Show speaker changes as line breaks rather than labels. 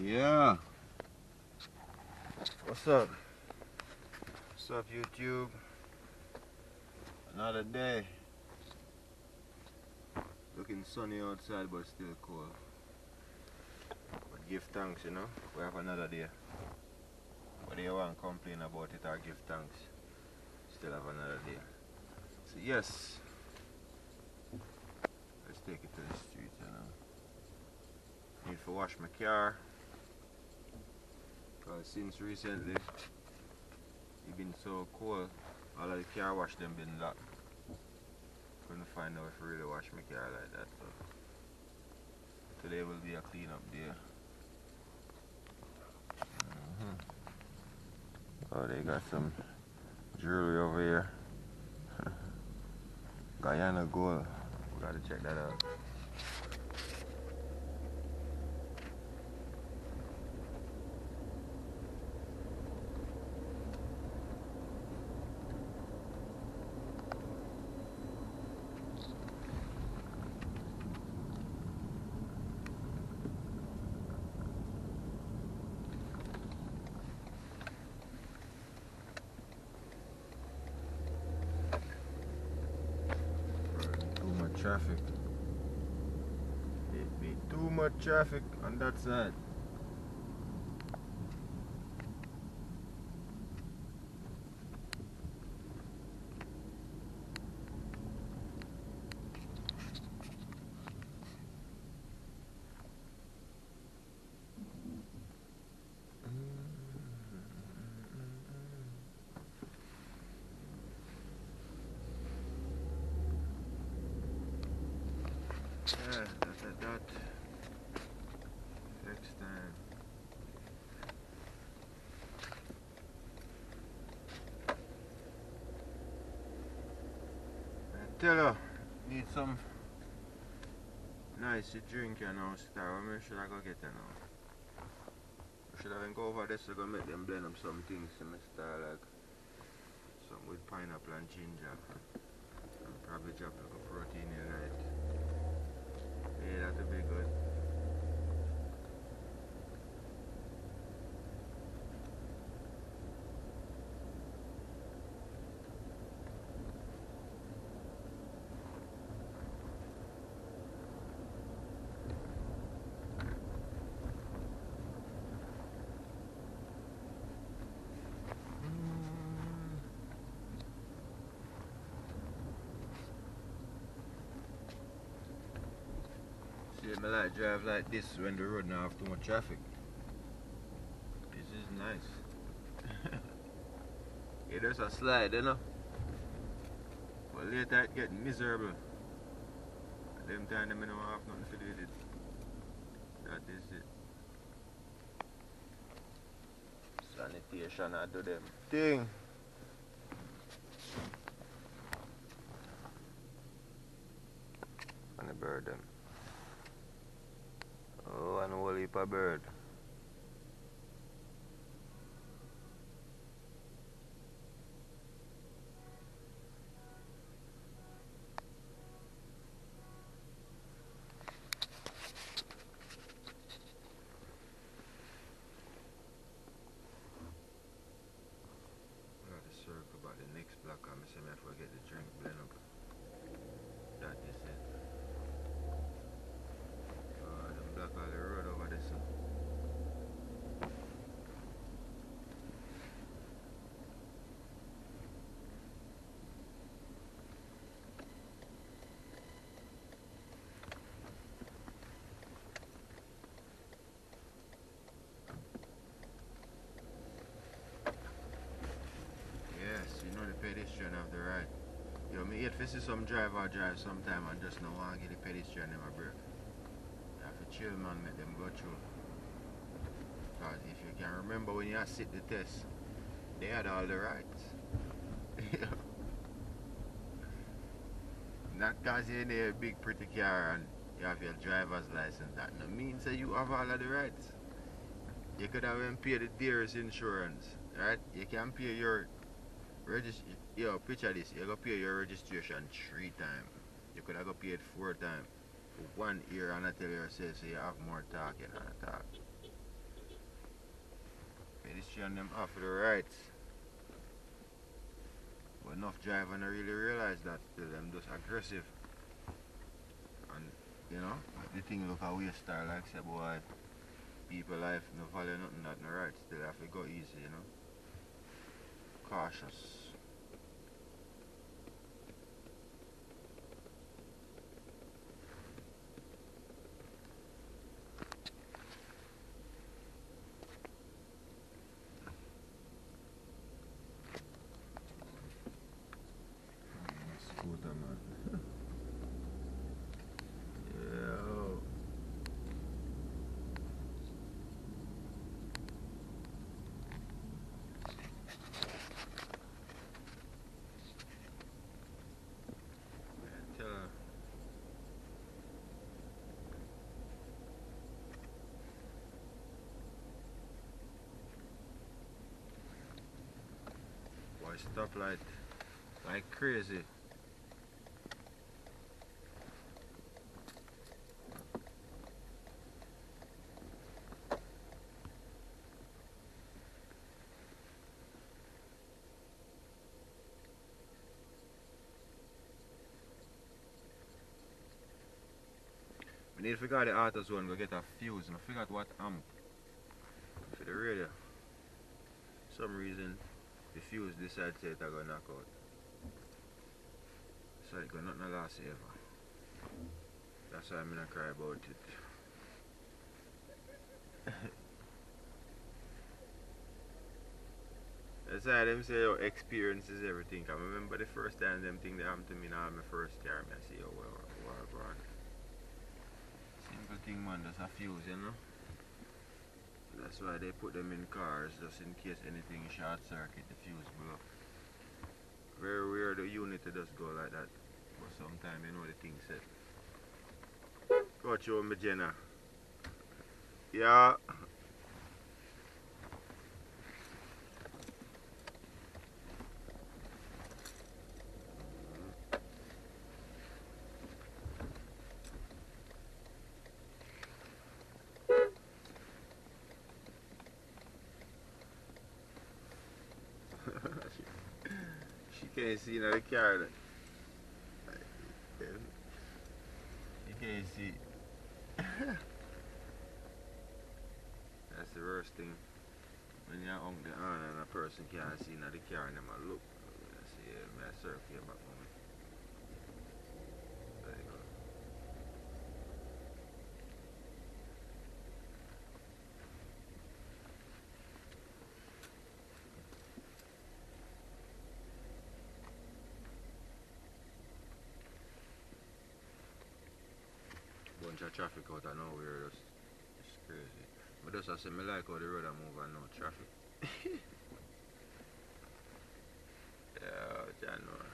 Yeah. What's up? What's up, YouTube? Another day. Looking sunny outside, but still cold. But give thanks, you know. We have another day. Whether you want to complain about it or give thanks, still have another day. So yes, let's take it to the streets, you know. Need to wash my car. Because since recently, it's been so cold, all of the car wash them been locked. Couldn't find out if I really wash my car like that, so today will be a clean up day. Oh, they got some jewelry over here. Guyana gold. We gotta check that out. Traffic. It be too much traffic on that side. Yeah, that's a dot. Next time. I tell her, need some nice drink, you know, star. Where should I go get it now? Should I go over there so go make them blend up some things in my style, like some with pineapple and ginger. And probably drop like a protein in it. Yeah, that'll be good. I like drive like this when the road don't have too much traffic. This is nice. Yeah, there's a slide, you know. But later it get miserable. At them time I don't have nothing to do with it. That is it. Sanitation I do them thing. And the bird them. Oh, and a whole heap of bird. Got to circle about the next block. I'm saying I forget the drink blend up. That is it. The block all the road over there, so. Yes, you know the pedestrian have the right. Yo, me hate to see some driver drive sometime and just not want to get the pedestrian them a break. You have to chill, man, let them go through. Because if you can remember when you sit the test, they had all the rights. Not because you're in a big pretty car and you have your driver's license, that no means that you have all of the rights. You could have even paid the dearest insurance, right? You can pay your yo, picture this, you go pay your registration 3 times. You could have go pay it 4 times. For 1 year and I tell yourself so you have more talking and talk. pedestrian them off to the rights. But enough driver don't really realize that still them just aggressive. And you know, the thing look a waste style like say boy people life no value nothing that no right still have to go easy, you know. Cautious. Scooter man. Yo. Tell her. Boy, stoplight like crazy. We need to figure out the auto zone, go get a fuse and I forgot what amp for the radio. Some reason the fuse decided to go knock out. So it got nothing last ever. That's why I'm not cry about it. That's why them say your experience is everything. I remember the first time them thing that happened to me now my first car, I say, oh well, go on. Simple thing man, just a fuse, you know. That's why they put them in cars, just in case anything short circuit, the fuse blow. Very weird the unit to just go like that. But sometimes you know the thing set. Go show me Jenna. Yeah. She can't see now the car. You can't see. That's the worst thing. When you're on the on and a person can't see now the car and them a look. I see my surf here back home. There you go. Bunch of traffic out of nowhere, it's crazy. But just I say me like how the road I move and no traffic. Yeah, I know.